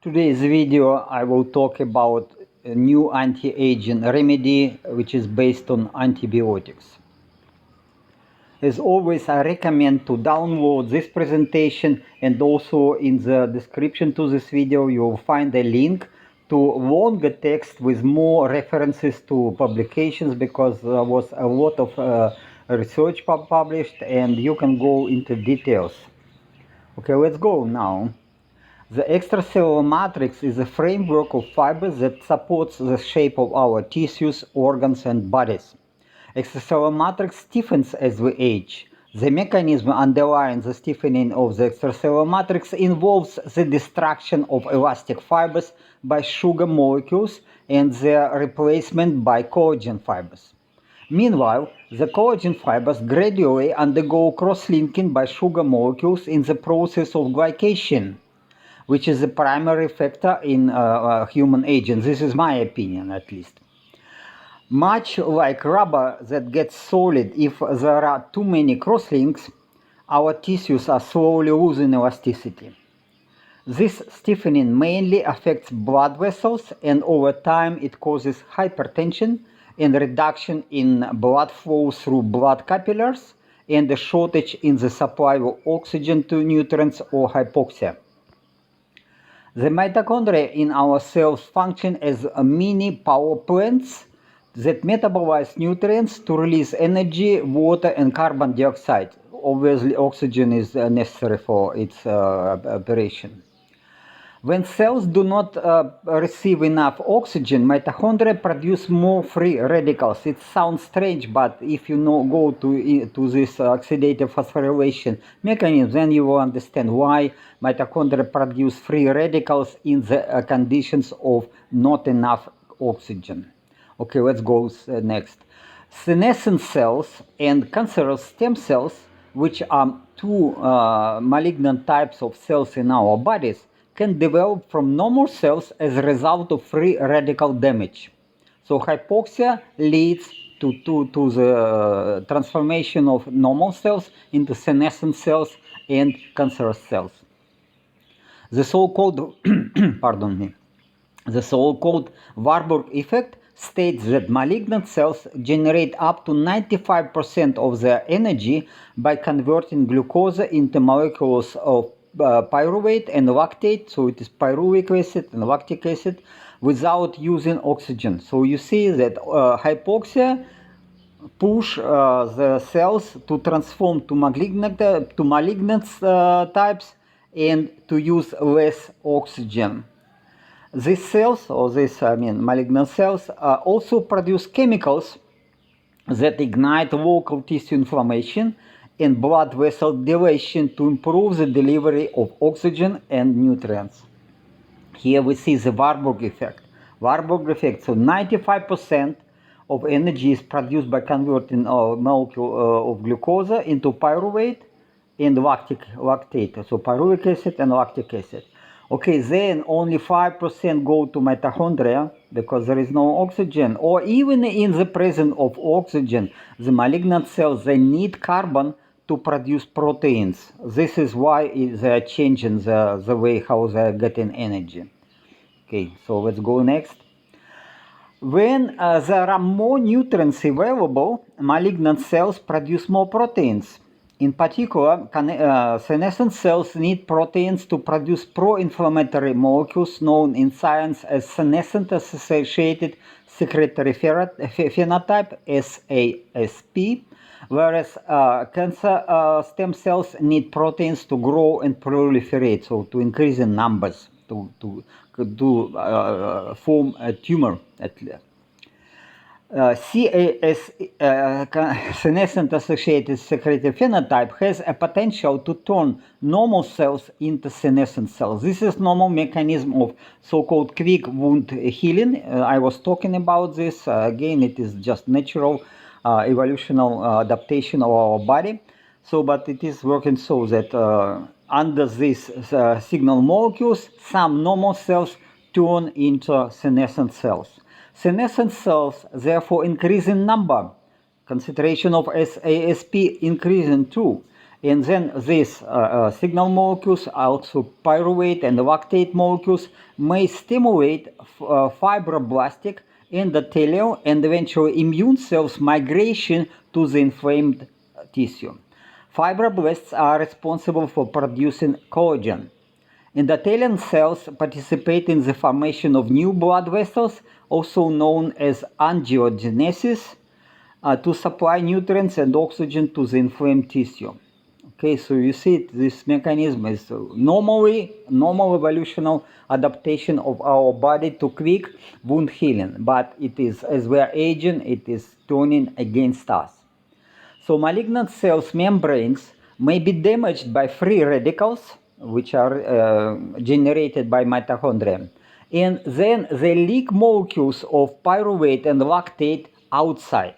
Today's video I will talk about a new anti-aging remedy which is based on antibiotics. As always, I recommend to download this presentation, and also in the description to this video you will find a link to longer text with more references to publications, because there was a lot of research published and you can go into details. Okay, let's go now. The extracellular matrix is a framework of fibers that supports the shape of our tissues, organs, and bodies. Extracellular matrix stiffens as we age. The mechanism underlying the stiffening of the extracellular matrix involves the destruction of elastic fibers by sugar molecules and their replacement by collagen fibers. Meanwhile, the collagen fibers gradually undergo cross-linking by sugar molecules in the process of glycation, which is the primary factor in human aging. This is my opinion, at least. Much like rubber that gets solid if there are too many crosslinks, our tissues are slowly losing elasticity. This stiffening mainly affects blood vessels, and over time it causes hypertension and reduction in blood flow through blood capillaries and a shortage in the supply of oxygen to nutrients or hypoxia. The mitochondria in our cells function as mini power plants that metabolize nutrients to release energy, water, and carbon dioxide. Obviously, oxygen is necessary for its operation. When cells do not receive enough oxygen, mitochondria produce more free radicals. It sounds strange, but if you go to this oxidative phosphorylation mechanism, then you will understand why mitochondria produce free radicals in the conditions of not enough oxygen. Okay, let's go next. Senescent cells and cancerous stem cells, which are two malignant types of cells in our bodies, can develop from normal cells as a result of free radical damage. So hypoxia leads to the transformation of normal cells into senescent cells and cancerous cells. The so-called pardon me, the so-called Warburg effect states that malignant cells generate up to 95% of their energy by converting glucose into molecules of pyruvate and lactate, so it is pyruvic acid and lactic acid, without using oxygen. So you see that hypoxia push the cells to transform to malignant types and to use less oxygen. These cells, or malignant cells, also produce chemicals that ignite local tissue inflammation and blood vessel dilation to improve the delivery of oxygen and nutrients. Here we see the Warburg effect. Warburg effect, so 95% of energy is produced by converting a molecule of glucose into pyruvate and lactate, so pyruvic acid and lactic acid. Okay, then only 5% go to mitochondria because there is no oxygen, or even in the presence of oxygen, the malignant cells, they need carbon to produce proteins. This is why they are changing the way how they are getting energy. Okay, so let's go next. When there are more nutrients available, malignant cells produce more proteins. In particular, senescent cells need proteins to produce pro-inflammatory molecules known in science as senescent-associated secretory phenotype, SASP, whereas cancer stem cells need proteins to grow and proliferate, so to increase in numbers, to form a tumor at least. Senescent-associated secretory phenotype has a potential to turn normal cells into senescent cells. This is normal mechanism of so-called quick wound healing. I was talking about this. Again, it is just natural evolutionary adaptation of our body. So, but it is working so that under these signal molecules, some normal cells turn into senescent cells. Senescent cells therefore increase in number. Concentration of SASP increasing too. And then these signal molecules, also pyruvate and lactate molecules, may stimulate fibroblastic, endothelial, and eventually immune cells migration to the inflamed tissue. Fibroblasts are responsible for producing collagen. Endothelial cells participate in the formation of new blood vessels, also known as angiogenesis, to supply nutrients and oxygen to the inflamed tissue. Okay, so you see this mechanism is normal evolutional adaptation of our body to quick wound healing, but it is, as we are aging, it is turning against us. So malignant cells membranes may be damaged by free radicals, which are generated by mitochondria, and then they leak molecules of pyruvate and lactate outside.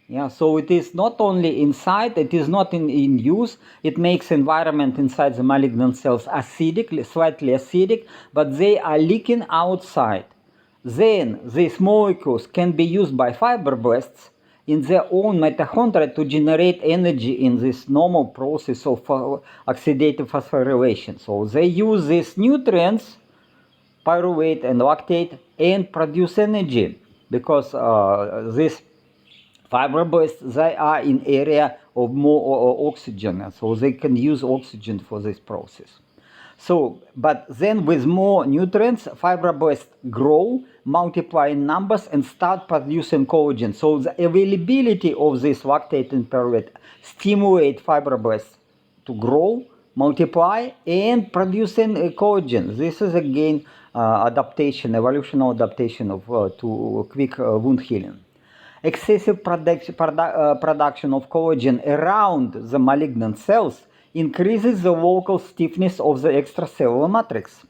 Yeah, so it is not only inside, it is not in use, it makes environment inside the malignant cells acidic, slightly acidic, but they are leaking outside. Then these molecules can be used by fibroblasts in their own mitochondria to generate energy in this normal process of oxidative phosphorylation. So they use these nutrients, pyruvate and lactate, and produce energy because this fibroblasts, they are in area of more oxygen, so they can use oxygen for this process. So, but then with more nutrients, fibroblasts grow, multiply in numbers, and start producing collagen. So the availability of this lactate and pyruvate stimulate fibroblasts to grow, multiply, and producing collagen. This is again adaptation, evolutionary adaptation of to quick wound healing. Excessive production of collagen around the malignant cells increases the local stiffness of the extracellular matrix.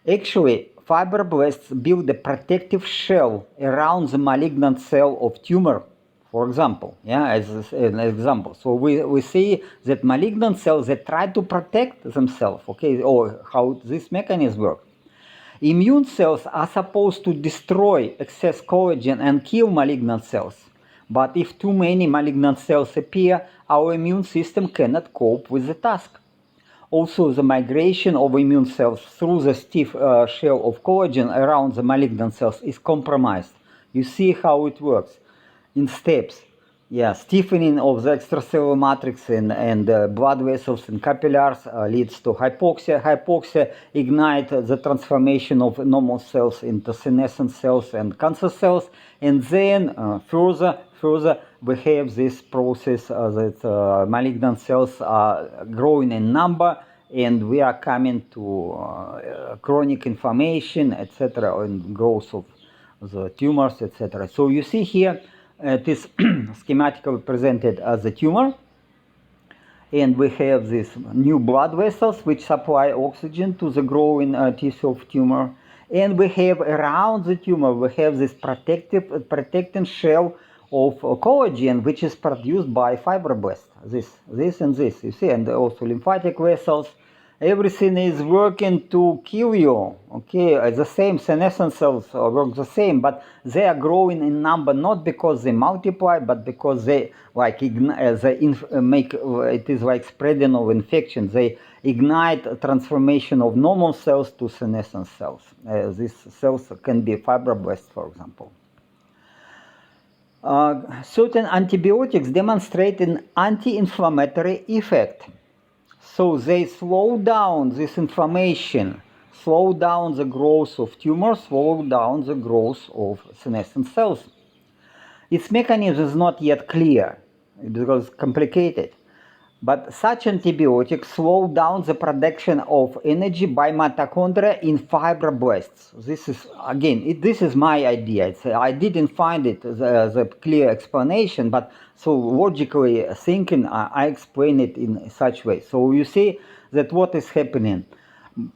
Actually, fibroblasts build a protective shell around the malignant cell of tumor, for example, as an example. So we see that malignant cells that try to protect themselves, okay, or how this mechanism works. Immune cells are supposed to destroy excess collagen and kill malignant cells. But if too many malignant cells appear, our immune system cannot cope with the task. Also, the migration of immune cells through the stiff shell of collagen around the malignant cells is compromised. You see how it works in steps. Yeah, stiffening of the extracellular matrix and blood vessels and capillaries leads to hypoxia. Hypoxia ignites the transformation of normal cells into senescent cells and cancer cells. And then further we have this process that malignant cells are growing in number, and we are coming to chronic inflammation, etc., and growth of the tumors, etc. So you see here, it is schematically presented as a tumor, and we have these new blood vessels which supply oxygen to the growing tissue of tumor, and we have around the tumor we have this protecting shell of collagen which is produced by fibroblasts. This and this, you see, and also lymphatic vessels. Everything is working to kill you. Okay, the same senescent cells work the same, but they are growing in number not because they multiply, but because they like make it is like spreading of infection. They ignite transformation of normal cells to senescent cells. These cells can be fibroblasts, for example. Certain antibiotics demonstrate an anti-inflammatory effect. So they slow down this inflammation, slow down the growth of tumors, slow down the growth of senescent cells. Its mechanism is not yet clear because it's complicated. But such antibiotics slow down the production of energy by mitochondria in fibroblasts. This is, again, this is my idea. I didn't find it the clear explanation, but so logically thinking, I explain it in such way. So you see that what is happening.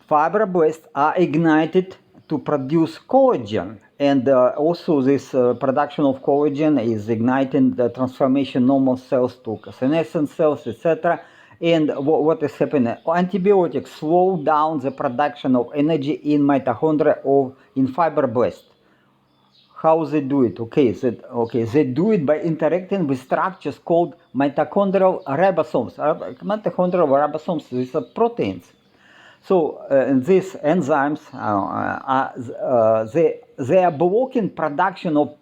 Fibroblasts are ignited to produce collagen, and also this production of collagen is igniting the transformation of normal cells to senescent cells, etc. And what is happening? Antibiotics slow down the production of energy in mitochondria or in fibroblasts. How they do it? Okay, they do it by interacting with structures called mitochondrial ribosomes. Mitochondrial ribosomes, these are proteins. So these enzymes, they are blocking production of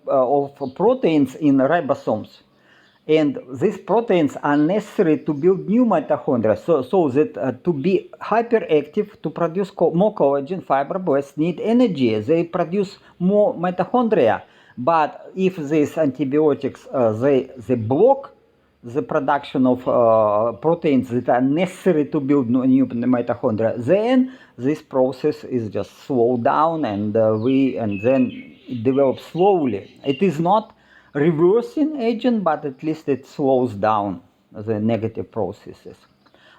proteins in ribosomes. And these proteins are necessary to build new mitochondria, so that to be hyperactive, to produce more collagen, fibroblasts need energy. They produce more mitochondria. But if these antibiotics, they block the production of proteins that are necessary to build new mitochondria, then this process is just slowed down, and then it develops slowly. It is not reversing agent, but at least it slows down the negative processes.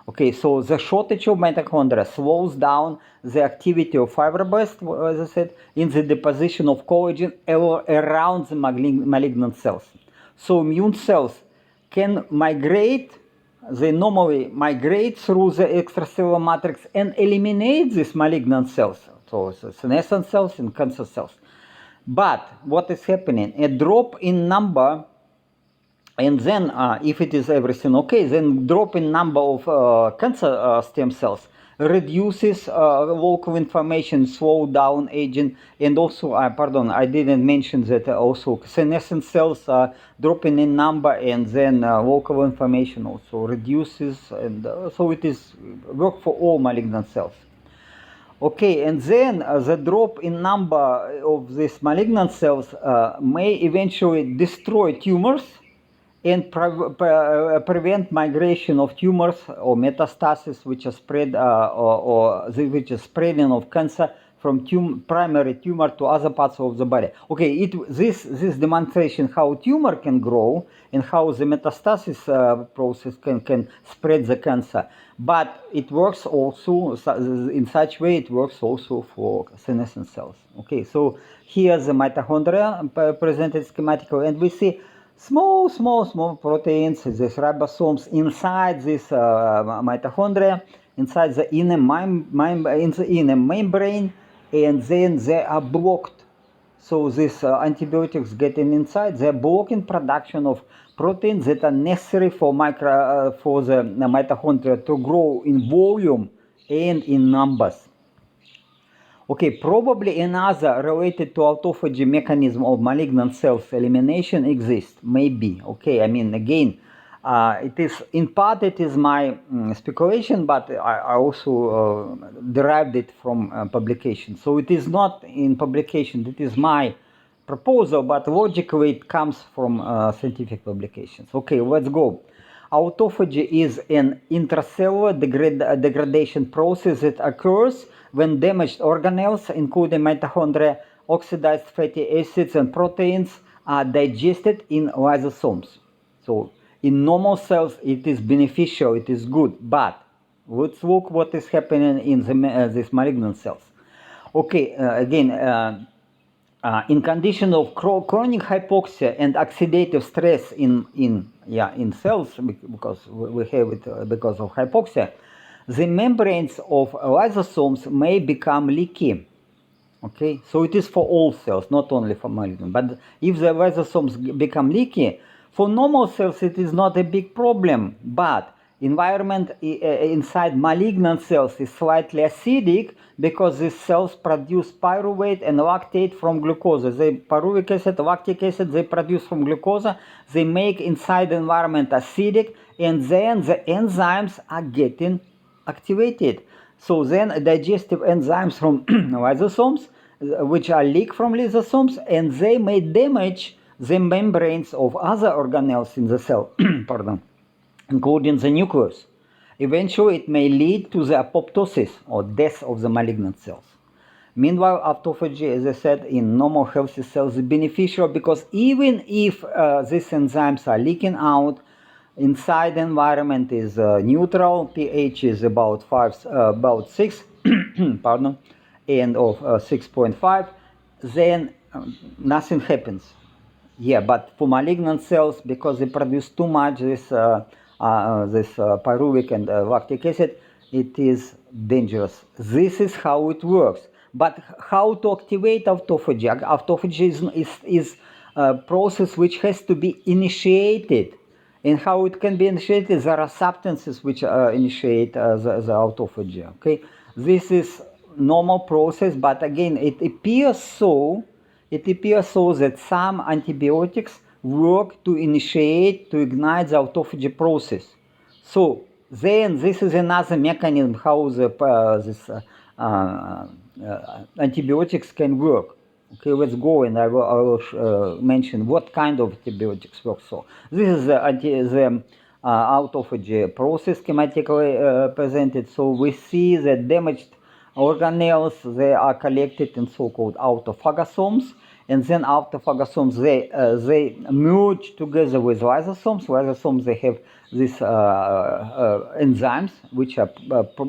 Okay, so the shortage of mitochondria slows down the activity of fibroblasts, as I said, in the deposition of collagen around the malignant cells. So immune cells can migrate, they normally migrate through the extracellular matrix and eliminate these malignant cells, so senescent cells and cancer cells. But what is happening? A drop in number, and then if it is everything okay, then drop in number of cancer stem cells reduces local inflammation, slow down aging, and also, I didn't mention that also senescent cells are dropping in number, and then local inflammation also reduces, and so it is work for all malignant cells. Okay, and then the drop in number of these malignant cells may eventually destroy tumors and prevent migration of tumors or metastasis, which are spread which is spreading of cancer from primary tumor to other parts of the body. Okay, this demonstration how tumor can grow and how the metastasis process can spread the cancer. But it works also in such way. It works also for senescent cells. Okay, so here the mitochondria presented schematically, and we see small proteins, these ribosomes inside this mitochondria, inside the inner membrane, and then they are blocked. So these antibiotics getting inside, they're blocking production of proteins that are necessary for the mitochondria to grow in volume and in numbers. Okay, probably another related to autophagy mechanism of malignant cells elimination exists, maybe. Okay, I mean, again, it is in part it is my speculation, but I also derived it from publication. So it is not in publication, it is my proposal, but logically it comes from scientific publications. Okay, let's go. Autophagy is an intracellular degradation process that occurs when damaged organelles, including mitochondria, oxidized fatty acids, and proteins, are digested in lysosomes. So in normal cells, it is beneficial, it is good, but let's look what is happening in these malignant cells. Okay, again, in condition of chronic hypoxia and oxidative stress in cells, because we have it because of hypoxia, the membranes of lysosomes may become leaky. Okay, so it is for all cells, not only for malignant. But if the lysosomes become leaky, for normal cells it is not a big problem. But environment inside malignant cells is slightly acidic because these cells produce pyruvate and lactate from glucose. The pyruvic acid, lactic acid, they produce from glucose. They make inside the environment acidic, and then the enzymes are getting activated. So then digestive enzymes from lysosomes, which are leaked from lysosomes, and they may damage the membranes of other organelles in the cell, pardon, including the nucleus. Eventually, it may lead to the apoptosis or death of the malignant cells. Meanwhile, autophagy, as I said, in normal healthy cells is beneficial because even if these enzymes are leaking out, inside the environment is neutral, pH is about 6, pardon, and of 6.5, then nothing happens. Yeah, but for malignant cells, because they produce too much this pyruvic and lactic acid, it is dangerous. This is how it works. But how to activate autophagy? Autophagy is a process which has to be initiated. And how it can be initiated, there are substances which initiate the autophagy. Okay, this is normal process, but again, it appears so that some antibiotics work to initiate, to ignite the autophagy process. So then this is another mechanism how antibiotics can work. Okay, let's go, and I will mention what kind of antibiotics work. So this is the autophagy process schematically presented. So we see that damaged organelles, they are collected in so-called autophagosomes, and then autophagosomes they merge together with lysosomes. Lysosomes, they have these enzymes which are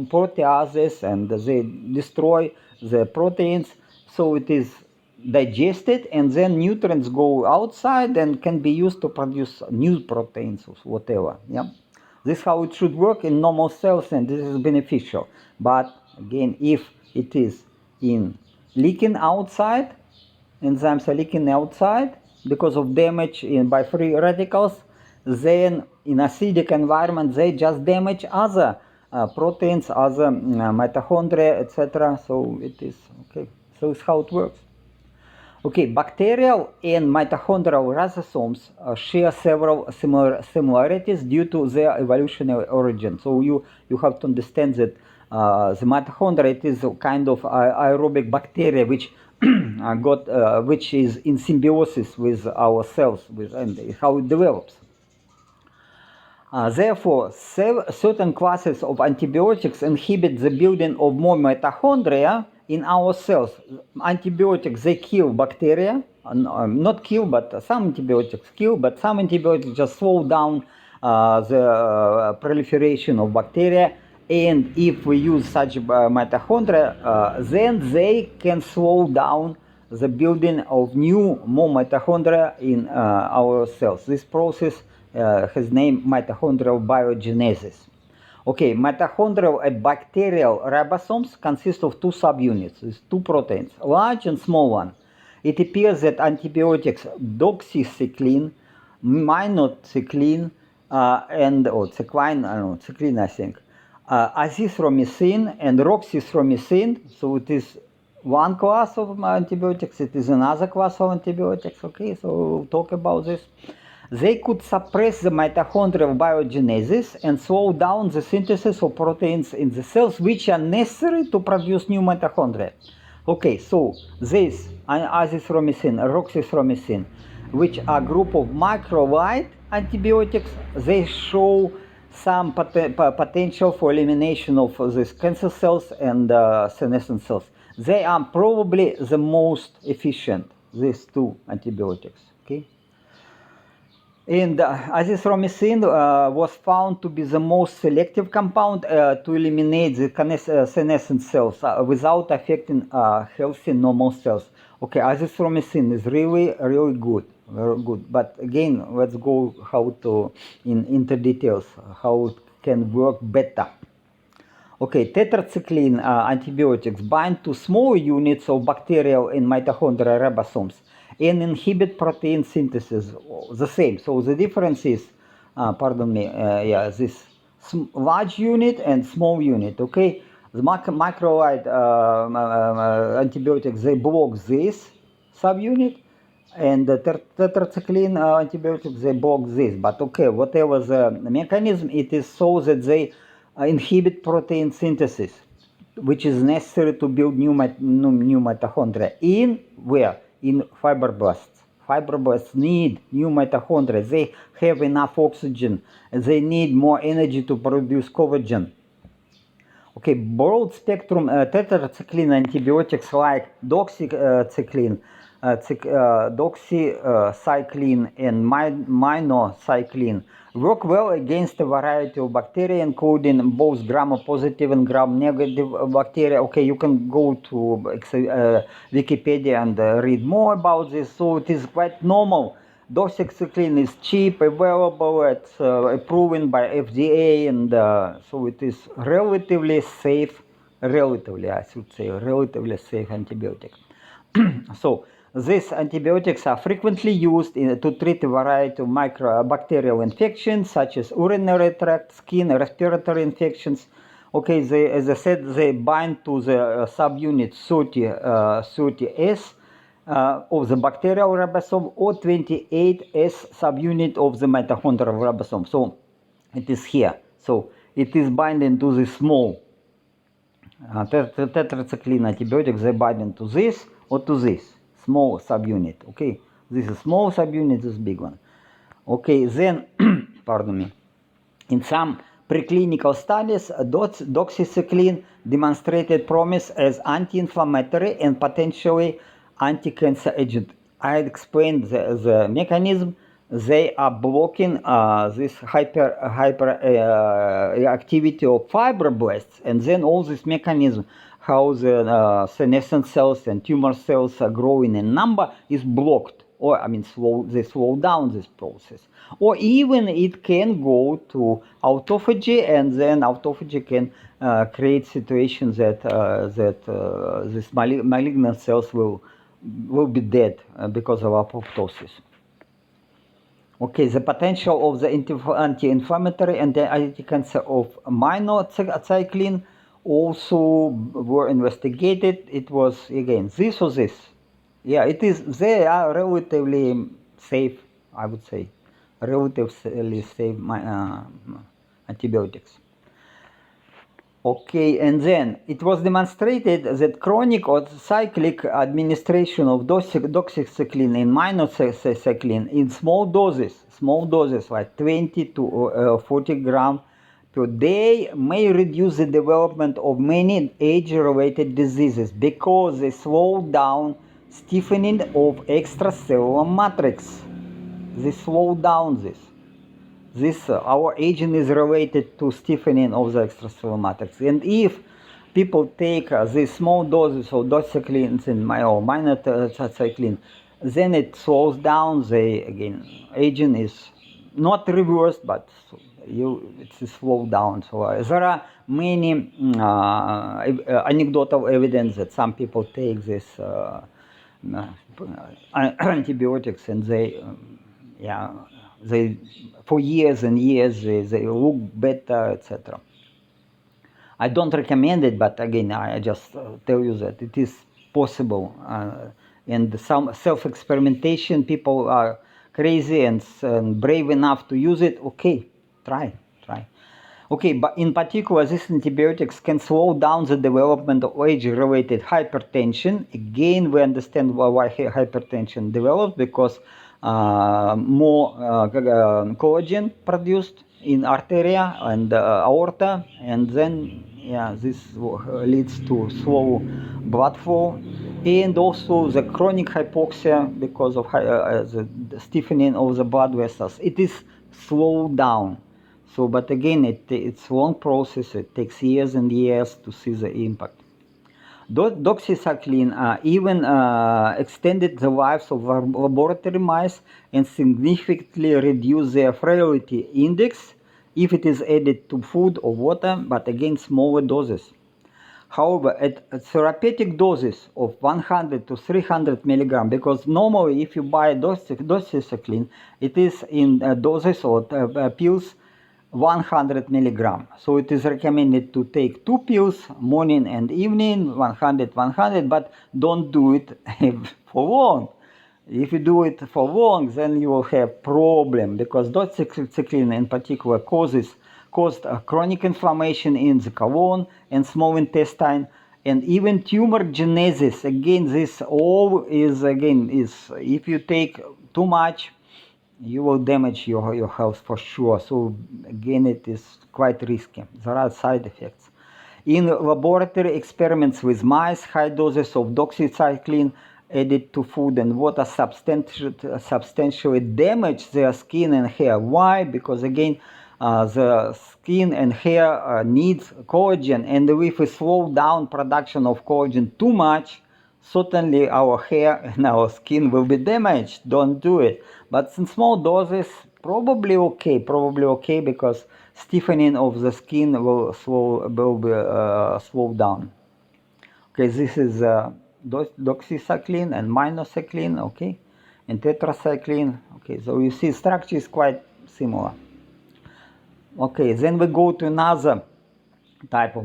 proteases, and they destroy the proteins. So it is digested, and then nutrients go outside and can be used to produce new proteins or whatever. Yeah, this is how it should work in normal cells, and this is beneficial. But again, if it is in leaking outside, enzymes are leaking outside because of damage by free radicals, then in acidic environment they just damage other proteins, other mitochondria, etc. So it is okay. So it's how it works. Okay, bacterial and mitochondrial lysosomes share several similarities due to their evolutionary origin. So you have to understand that the mitochondria, it is a kind of aerobic bacteria which which is in symbiosis with our cells, and how it develops. Therefore, certain classes of antibiotics inhibit the building of more mitochondria in our cells. Antibiotics, they kill bacteria, not kill, but some antibiotics kill, but some antibiotics just slow down the proliferation of bacteria. And if we use such mitochondria, then they can slow down the building of more mitochondria in our cells. This process has name mitochondrial biogenesis. Okay, mitochondrial and bacterial ribosomes consist of two subunits, with two proteins, large and small one. It appears that antibiotics doxycycline, minocycline, and cycline, I don't know, cycline I think, azithromycin and roxythromycin. So it is one class of antibiotics, it is another class of antibiotics. Okay, so we'll talk about this. They could suppress the mitochondrial biogenesis and slow down the synthesis of proteins in the cells which are necessary to produce new mitochondria. Okay, so this azithromycin, roxythromycin, which are a group of macrolide antibiotics, they show some potential for elimination of these cancer cells and senescent cells. They are probably the most efficient, these two antibiotics. Okay. And azithromycin was found to be the most selective compound to eliminate the senescent cells without affecting healthy normal cells. Okay, azithromycin is really good, very good. But again, let's go into details how it can work better. Okay, tetracycline antibiotics bind to small units of bacterial and mitochondrial ribosomes and inhibit protein synthesis, the same. So the difference is, this large unit and small unit, okay? The macrolide antibiotics, they block this subunit, and the tetracycline antibiotics, they block this. But okay, whatever the mechanism, it is so that they inhibit protein synthesis, which is necessary to build new mitochondria. In where? In fibroblasts. Fibroblasts need new mitochondria. They have enough oxygen. They need more energy to produce collagen. Okay, broad spectrum tetracycline antibiotics like doxycycline, doxycycline and minocycline work well against a variety of bacteria, including both gram-positive and gram-negative bacteria. Okay, you can go to Wikipedia and read more about this. So it is quite normal. Doxycycline is cheap, available, it's proven by FDA, and so it is relatively safe relatively, I should say, relatively safe antibiotic. So these antibiotics are frequently used to treat a variety of microbacterial infections such as urinary tract, skin, respiratory infections. Okay, as I said, they bind to the subunit 30S of the bacterial ribosome or 28S subunit of the mitochondrial ribosome. So it is here. So it is binding to the small tetracycline antibiotics. They bind to this or to this small subunit. Okay, this is small subunit, this big one. Okay, then, pardon me. In some preclinical studies, doxycycline demonstrated promise as anti-inflammatory and potentially anti-cancer agent. I explained the mechanism. They are blocking this hyperactivity of fibroblasts, and then all this mechanism, how the senescent cells and tumor cells are growing in number, is blocked. Or I mean, they slow down this process. Or even it can go to autophagy, and then autophagy can create situations that these malignant cells will be dead because of apoptosis. Okay, the potential of the anti-inflammatory and the anti-cancer of minocycline also were investigated. It was again this or this. Yeah, it is. They are relatively safe, I would say, relatively safe antibiotics. Okay, and then it was demonstrated that chronic or cyclic administration of doxycycline and minocycline in small doses like 20 to 40 grams per day may reduce the development of many age-related diseases because they slow down stiffening of extracellular matrix. They slow down this. Our aging is related to stiffening of the extracellular matrix. And if people take these small doses of doxycycline and minocycline, then it slows down the, again, aging is not reversed, but it's slowed down. So there are many anecdotal evidence that some people take this antibiotics and they for years and years they look better, etc. I don't recommend it, but again, I just tell you that it is possible. And some self-experimentation, people are crazy and brave enough to use it. Okay, try. Okay, but in particular, these antibiotics can slow down the development of age-related hypertension. Again, we understand why hypertension develops, because more collagen produced in arteria and aorta, and then this leads to slow blood flow, and also the chronic hypoxia because of the stiffening of the blood vessels. It is slowed down. So, but again, it's a long process. It takes years and years to see the impact. Doxycycline even extended the lives of laboratory mice and significantly reduced their frailty index if it is added to food or water, but again, smaller doses. However, at therapeutic doses of 100 to 300 milligram, because normally if you buy doxycycline, it is in doses or pills 100 milligram. So it is recommended to take 2 pills morning and evening, 100, but don't do it for long. If you do it for long, then you will have problem, because doxycycline in particular caused chronic inflammation in the colon and small intestine, and even tumor genesis. Again, this all is if you take too much, you will damage your health for sure. So again, it is quite risky. There are side effects. In laboratory experiments with mice, high doses of doxycycline added to food and water substantially damage their skin and hair. Why? Because again, the skin and hair needs collagen, and if we slow down production of collagen too much, certainly our hair and our skin will be damaged. Don't do it. But in small doses, probably okay, because stiffening of the skin will be slowed down. Okay, this is doxycycline and minocycline, okay, and tetracycline. Okay, so you see structure is quite similar. Okay, then we go to another type of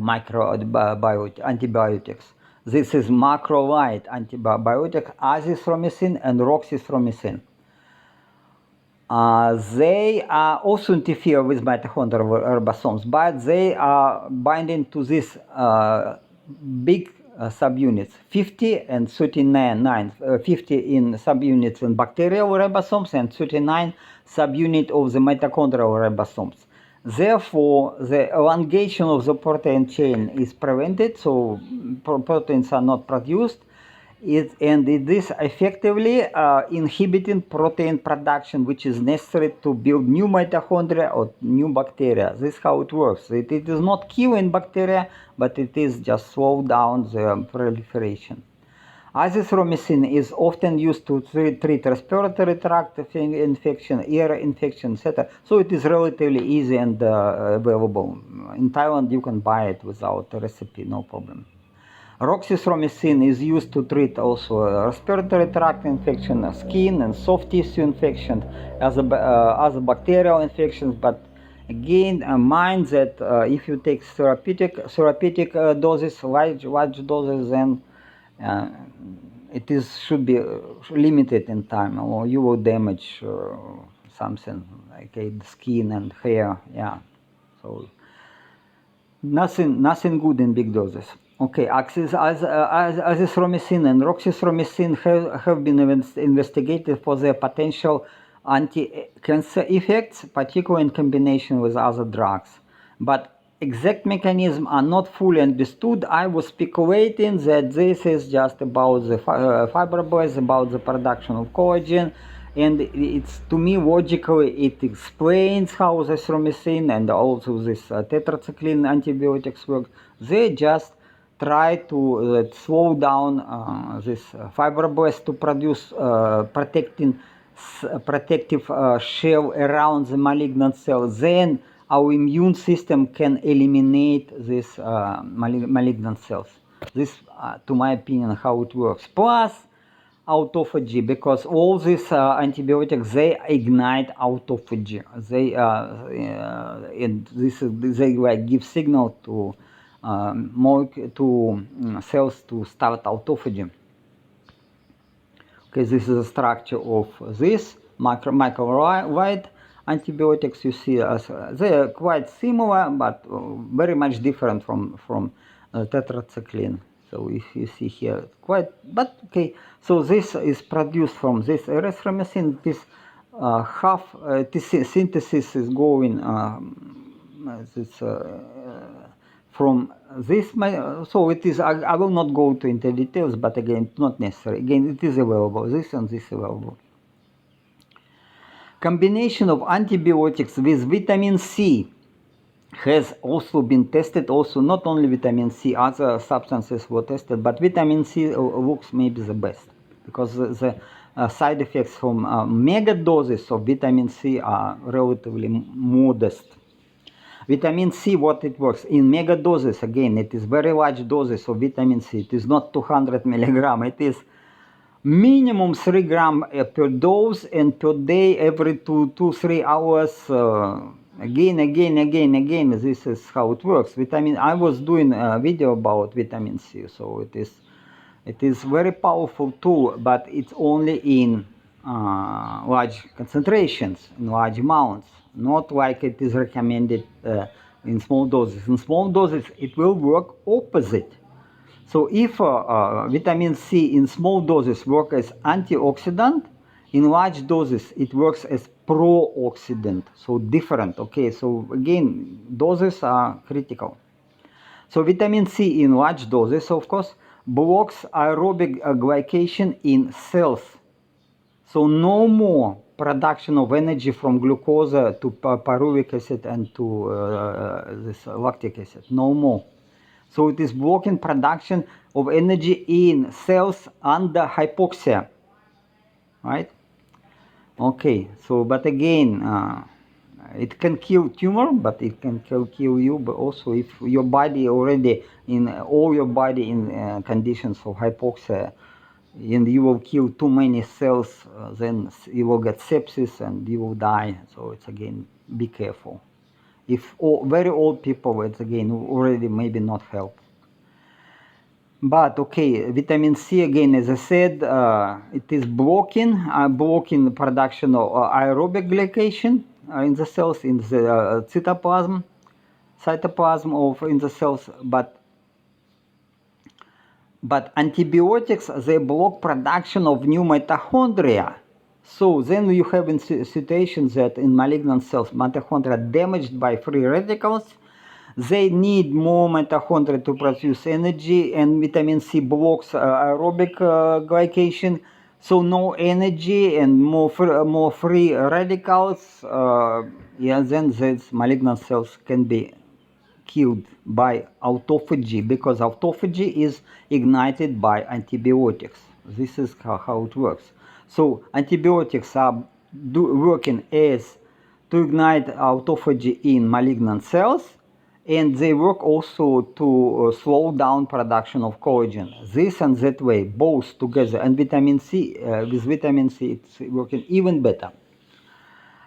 antibiotics. This is macrolide antibiotic, azithromycin and roxythromycin. They also interfere with mitochondrial ribosomes, but they are binding to this big subunits, 50 and 39, 50 in subunits in bacterial ribosomes and 39 subunit of the mitochondrial ribosomes. Therefore, the elongation of the protein chain is prevented, so proteins are not produced. And it is effectively inhibiting protein production, which is necessary to build new mitochondria or new bacteria. This is how it works. It is not killing bacteria, but it is just slow down the proliferation. Azithromycin is often used to treat respiratory tract infection, ear infection, etc. So it is relatively easy and available. In Thailand, you can buy it without a recipe, no problem. Roxythromycin is used to treat also respiratory tract infection, skin and soft tissue infection, as other bacterial infections. But again, mind that if you take therapeutic doses, large doses, then it should be limited in time, or you will damage something like the skin and hair. Yeah, so nothing good in big doses. Okay, azithromycin and roxythromycin have been investigated for their potential anti-cancer effects, particularly in combination with other drugs. But exact mechanisms are not fully understood. I was speculating that this is just about the fibroblasts, about the production of collagen, and it's, to me, logically it explains how the azithromycin and also this tetracycline antibiotics work. They just try to slow down this fibroblast to produce protective shell around the malignant cell. Then our immune system can eliminate these malignant cells. This, to my opinion, how it works. Plus autophagy, because all these antibiotics, they ignite autophagy. They and they like give signal to cells to start autophagy. Okay, this is the structure of this macrolide antibiotics. You see, they are quite similar, but very much different from tetracycline. So if you see here, but okay. So this is produced from this erythromycin. This this synthesis is going from this, so it is, I will not go into details, but again, it's not necessary. Again, it is available, this and this available. Combination of antibiotics with vitamin C has also been tested. Also, not only vitamin C, other substances were tested, but vitamin C looks maybe the best, because the side effects from mega doses of vitamin C are relatively modest. Vitamin C, what it works in mega doses, again, it is very large doses of vitamin C. It is not 200 milligram. It is minimum 3 grams per dose, and per day, every 2-3 hours. Again. This is how it works. I was doing a video about vitamin C, so it is very powerful tool, but it's only in large concentrations, in large amounts. Not like it is recommended in small doses. In small doses, it will work opposite. So if vitamin C in small doses works as antioxidant, in large doses it works as pro-oxidant. So different. Okay, so again, doses are critical. So vitamin C in large doses, of course, blocks aerobic glycation in cells. So no more production of energy from glucose to pyruvic acid and to this lactic acid. No more. So it is blocking production of energy in cells under hypoxia. Right? Okay. So, but again, It can kill tumor, but it can kill you. But also, if your body already in all your body in conditions of hypoxia, and you will kill too many cells, then you will get sepsis and you will die. So it's again, be careful. If very old people, it's again already maybe not help. But okay, vitamin C again, as I said, it is blocking the production of aerobic glycation in the cells, in the cytoplasm of in the cells. But antibiotics, they block production of new mitochondria. So then you have in situations that in malignant cells, mitochondria are damaged by free radicals. They need more mitochondria to produce energy, and vitamin C blocks aerobic glycation. So no energy and more free radicals. Then these malignant cells can be killed by autophagy, because autophagy is ignited by antibiotics. This is how it works. So antibiotics are working as to ignite autophagy in malignant cells, and they work also to slow down production of collagen. This and that way, both together, and vitamin C, with vitamin C, it's working even better.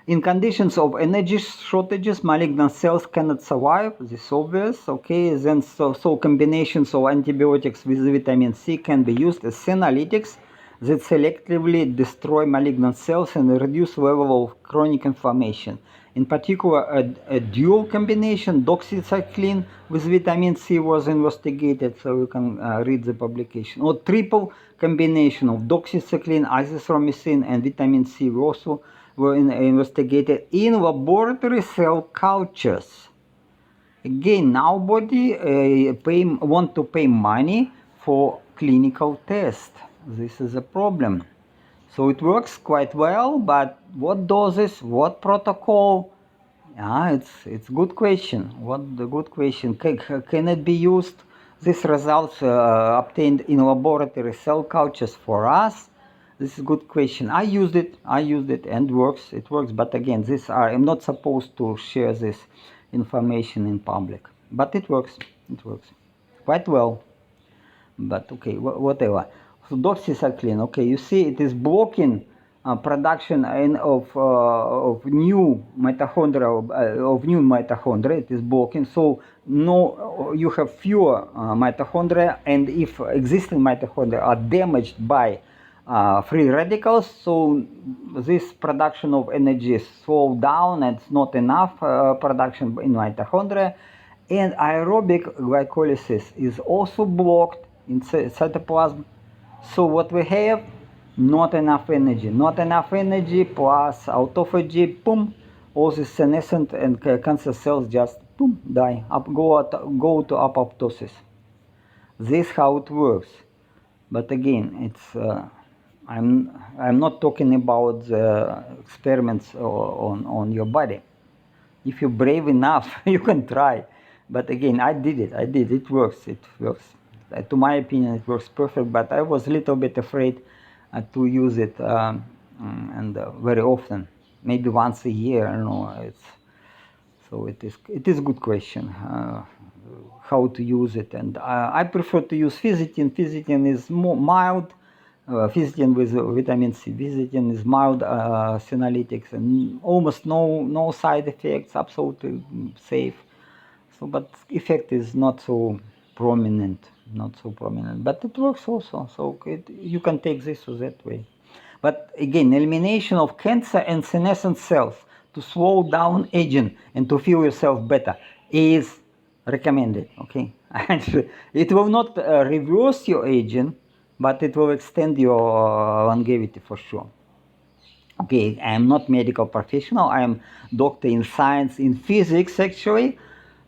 In conditions of energy shortages, malignant cells cannot survive. This is obvious. Okay, then so combinations of antibiotics with vitamin C can be used as senolytics that selectively destroy malignant cells and reduce level of chronic inflammation. In particular, a dual combination, doxycycline with vitamin C, was investigated, so you can read the publication. Or triple combination of doxycycline, azithromycin, and vitamin C also were investigated in laboratory cell cultures. Again, nobody want to pay money for clinical tests. This is a problem. So it works quite well, but what doses, what protocol? It's good question. What the good question? Can it be used? These results obtained in laboratory cell cultures for us? This is a good question. I used it and works. It works. But again, I'm not supposed to share this information in public. But it works. It works quite well. But okay, whatever. So doxycycline. Okay, you see, it is blocking production of new mitochondria. It is blocking. So no, you have fewer mitochondria, and if existing mitochondria are damaged by free radicals, so this production of energy is slowed down, and it's not enough production in mitochondria, and aerobic glycolysis is also blocked in cytoplasm. So what we have, not enough energy plus autophagy, boom, all the senescent and cancer cells just boom, die, go to apoptosis. This is how it works. But again, it's I'm not talking about the experiments on your body. If you're brave enough, you can try. But again, I did it. It works. To my opinion, it works perfect. But I was a little bit afraid to use it very often, maybe once a year. I don't know. It is a good question how to use it, and I prefer to use Fisetin. Fisetin is more mild. Fisetin with vitamin C. Fisetin is mild senolytics and almost no side effects. Absolutely safe. So, but effect is not so prominent. But it works also. So you can take this or that way. But again, elimination of cancer and senescent cells to slow down aging and to feel yourself better is recommended. Okay, it will not reverse your aging, but it will extend your longevity for sure. Okay, I am not medical professional. I am doctor in science, in physics actually.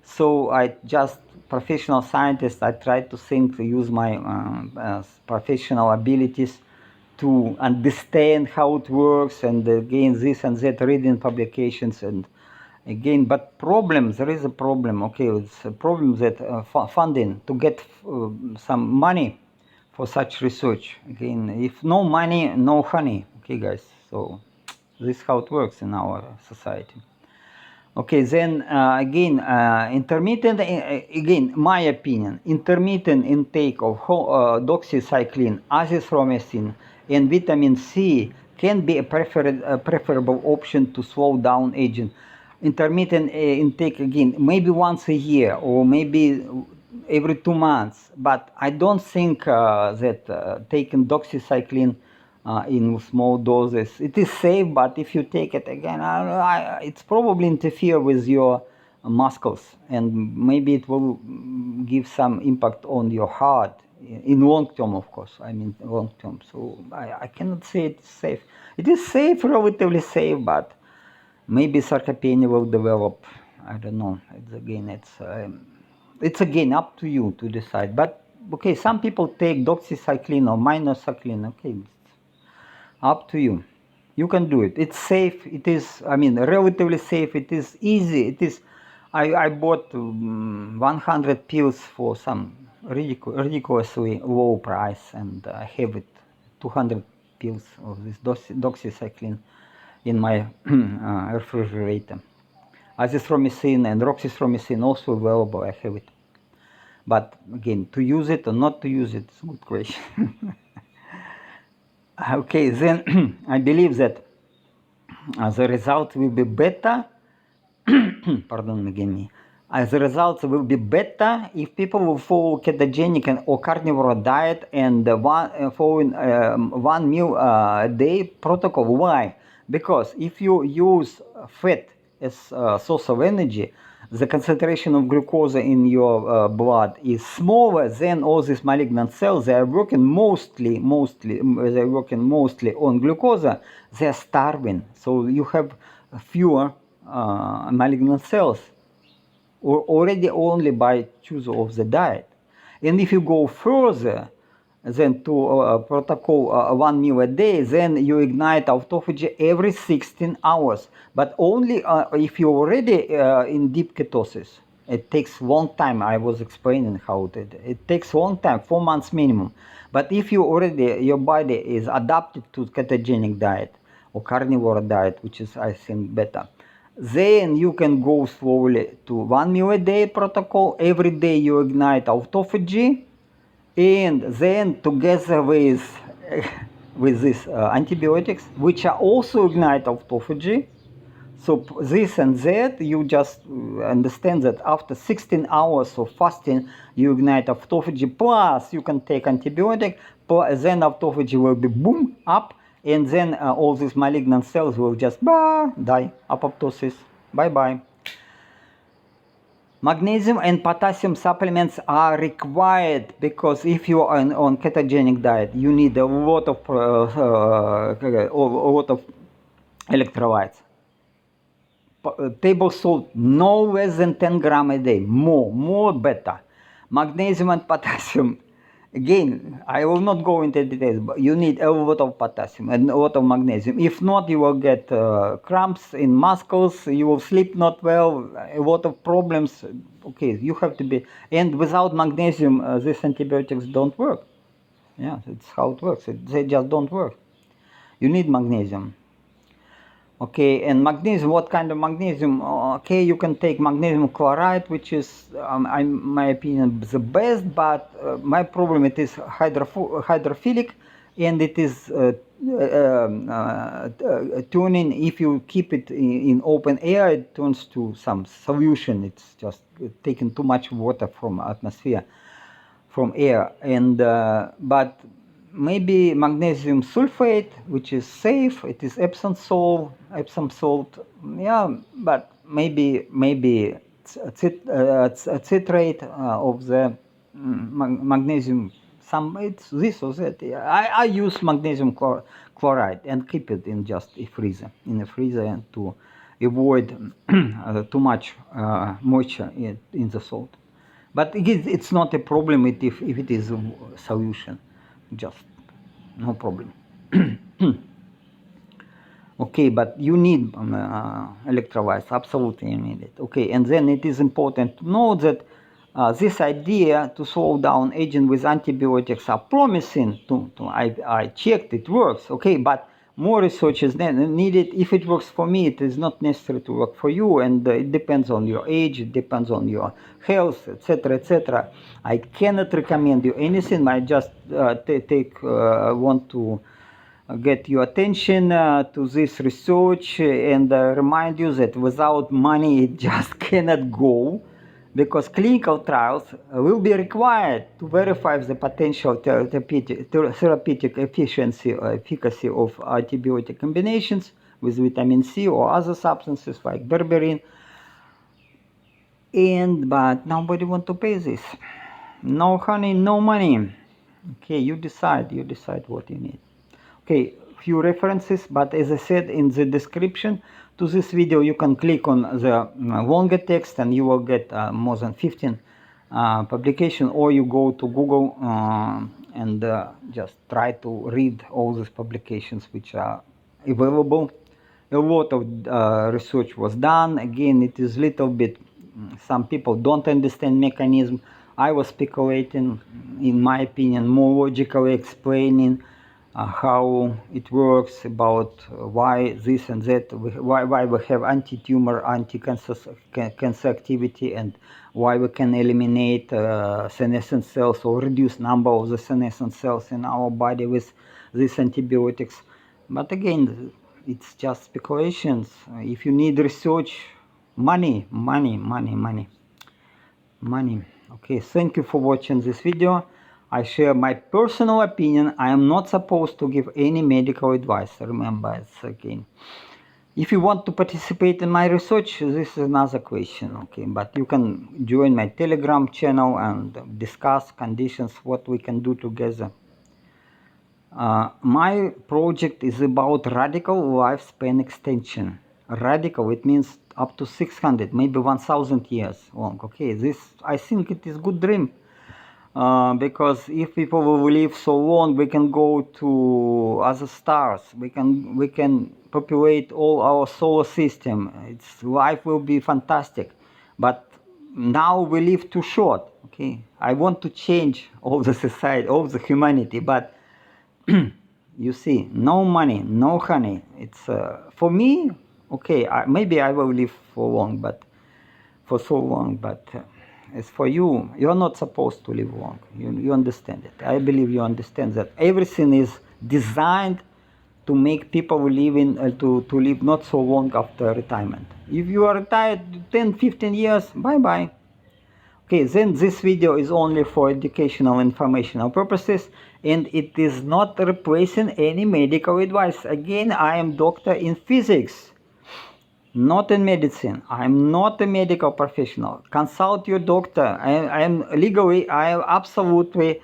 So I just professional scientist. I try to use my professional abilities to understand how it works, and again this and that, reading publications, and again, but there is a problem. Okay, it's a problem that funding to get some money for such research. Again, if no money, no honey. Okay, guys. So this is how it works in our society. Okay, then again, intermittent, again, my opinion, intermittent intake of doxycycline, azithromycin, and vitamin C can be a preferable option to slow down aging. Intermittent intake, again, maybe once a year or maybe every 2 months, but I don't think that taking doxycycline in small doses. It is safe, but if you take it again, it's probably interfere with your muscles, and maybe it will give some impact on your heart in long term, of course. I mean, long term. So I cannot say it's safe. It is safe, relatively safe, but maybe sarcopenia will develop. I don't know. It's again up to you to decide. But okay, some people take doxycycline or minocycline. Okay, up to you. You can do it. It's safe. It is, I mean, relatively safe. It is easy. It is. I bought 100 pills for some ridiculously low price, and I have it 200 pills of this doxycycline in my refrigerator. Azithromycin and roxythromycin also available. I have it. But again, to use it or not to use it, it's a good question. Okay, then I believe that the result will be better. Pardon me. The results will be better if people will follow ketogenic or carnivore diet and following 1 meal a day protocol. Why? Because if you use fat as a source of energy, the concentration of glucose in your blood is smaller than all these malignant cells. They are working mostly on glucose. They are starving, so you have fewer malignant cells already only by choose of the diet. And if you go further than to protocol 1 meal a day, then you ignite autophagy every 16 hours, but only if you're already in deep ketosis. It takes long time. I was explaining how it takes long time, 4 months minimum. But if you already, your body is adapted to ketogenic diet or carnivore diet, which is, I think, better, then you can go slowly to 1 meal a day protocol. Every day you ignite autophagy, and then together with these antibiotics, which are also ignite autophagy. So this and that, you just understand that after 16 hours of fasting, you ignite autophagy, plus you can take antibiotic, then autophagy will be boom, up, and then all these malignant cells will just die, apoptosis, bye-bye. Magnesium and potassium supplements are required because if you are on ketogenic diet, you need a lot of electrolytes. Table salt no less than 10 grams a day, more better. Magnesium and potassium, again, I will not go into details, but you need a lot of potassium and a lot of magnesium. If not, you will get cramps in muscles, you will sleep not well, a lot of problems. Okay, you have to be, and without magnesium, these antibiotics don't work. Yeah, it's how it works. They just don't work. You need magnesium. Okay, and magnesium, what kind of magnesium? Okay, you can take magnesium chloride, which is, in my opinion, the best, but my problem, it is hydrophilic, and it is tuning. If you keep it in open air, it turns to some solution. It's just taking too much water from atmosphere, from air, and but maybe magnesium sulfate, which is safe. It is Epsom salt, yeah, but maybe citrate of the magnesium. It's this or that. I use magnesium chloride and keep it in just a freezer, to avoid too much moisture in the salt. But it's not a problem if it is a solution. Just no problem. Okay, but you need electrolytes, absolutely you need it. Okay, and then it is important to know that this idea to slow down aging with antibiotics are promising. I checked, it works. Okay, but more research is needed. If it works for me, it is not necessary to work for you, and it depends on your age, it depends on your health, etc., etc. I cannot recommend you anything. I just want to get your attention to this research and remind you that without money it just cannot go, because clinical trials will be required to verify the potential therapeutic efficiency or efficacy of antibiotic combinations with vitamin C or other substances like berberine. But nobody want to pay this. No honey, no money. Okay, you decide what you need. Okay, few references, but as I said in the description to this video, you can click on the longer text and you will get more than 15 publication, or you go to Google and just try to read all these publications which are available. A lot of research was done. Again, it is little bit, some people don't understand mechanism. I was speculating, in my opinion, more logically explaining how it works, about why this and that, why we have anti-tumor, anti-cancer activity, and why we can eliminate senescent cells or reduce number of the senescent cells in our body with these antibiotics. But again, it's just speculations. If you need research, money. Okay, thank you for watching this video. I share my personal opinion. I am not supposed to give any medical advice. Remember, it's again. If you want to participate in my research, this is another question, okay? But you can join my Telegram channel and discuss conditions, what we can do together. My project is about radical lifespan extension. Radical, it means up to 600, maybe 1000 years long. Okay, this, I think it is good dream. Because if people will live so long, we can go to other stars. We can populate all our solar system. Life will be fantastic. But now we live too short. Okay, I want to change all the society, all the humanity, but you see, no money, no honey. It's for me. Okay, maybe I will live for so long, but. As for you, you're not supposed to live long. You understand it. I believe you understand that everything is designed to make people to live not so long after retirement. If you are retired 10, 15 years, bye-bye. Okay, then this video is only for educational, informational purposes, and it is not replacing any medical advice. Again, I am doctor in physics, not in medicine. I'm not a medical professional. Consult your doctor. I am legally, I absolutely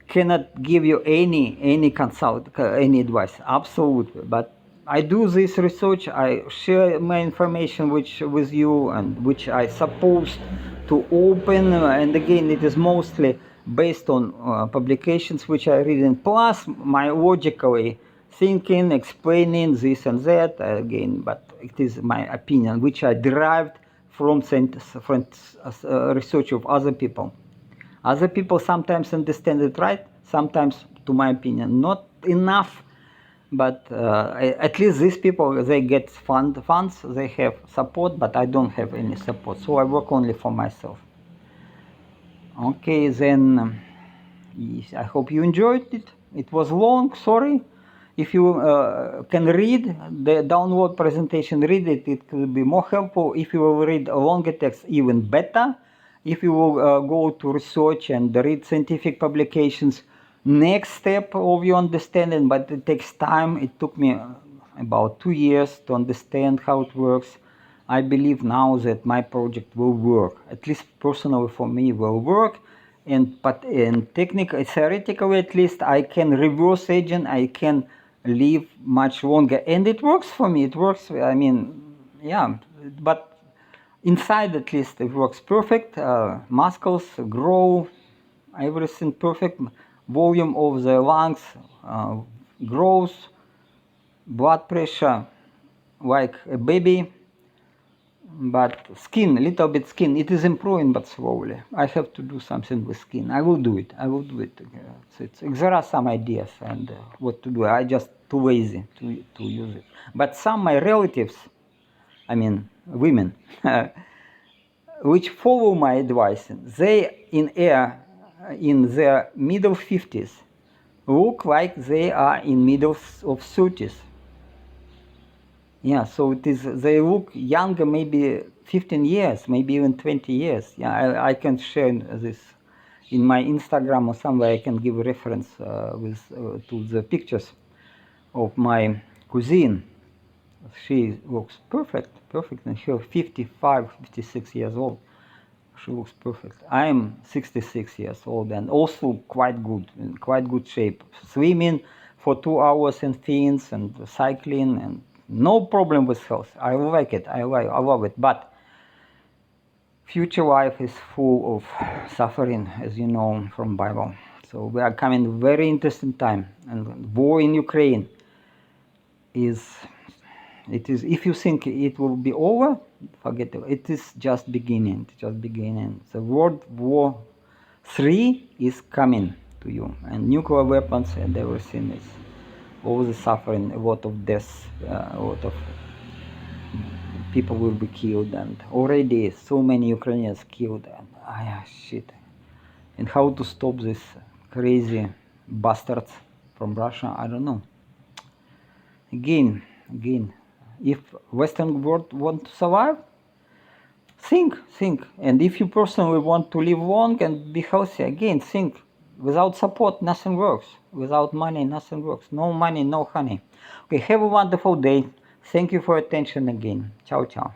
cannot give you any any advice. Absolutely. But I do this research. I share my information with you, and which I supposed to open. And again, it is mostly based on publications which I read, in plus my logically thinking, explaining this and that again. But it is my opinion, which I derived from research of other people. Other people sometimes understand it right, sometimes, to my opinion, not enough. But at least these people, they get funds, they have support, but I don't have any support. So I work only for myself. Okay, then I hope you enjoyed it. It was long, sorry. If you can read the download presentation, read it, it will be more helpful. If you will read a longer text, even better. If you will go to research and read scientific publications, next step of your understanding, but it takes time. It took me about 2 years to understand how it works. I believe now that my project will work, at least personally for me will work. But theoretically, at least, I can reverse agent, I can live much longer, and it works for me. It works, I mean, yeah, but inside at least it works perfect. Muscles grow, everything perfect. Volume of the lungs grows. Blood pressure like a baby. But skin, little bit skin, it is improving, but slowly. I have to do something with skin. I will do it. I will do it. There are some ideas and what to do. I just too lazy to use it. But some my relatives, I mean women, which follow my advice, they in their middle 50s look like they are in middle of 30s. Yeah, so it is. They look younger, maybe 15 years, maybe even 20 years. Yeah, I can share this in my Instagram or somewhere. I can give reference to the pictures of my cousine. She looks perfect, and she's 55, 56 years old. She looks perfect. I'm 66 years old and also quite good, in quite good shape. Swimming for 2 hours in fins and cycling and no problem with health. I like it. I love it. But future life is full of suffering, as you know from Bible. So we are coming very interesting time, and war in Ukraine is. It is. If you think it will be over, forget it. It is just beginning. Just beginning. The World War III is coming to you, and nuclear weapons and everything is. All the suffering, a lot of deaths, a lot of people will be killed, and already so many Ukrainians killed. And shit. And how to stop this crazy bastards from Russia? I don't know. Again, if Western world want to survive, think. And if you personally want to live long and be healthy, again, think. Without support, nothing works. Without money, nothing works. No money, no honey. Okay, have a wonderful day. Thank you for your attention again. Ciao, ciao.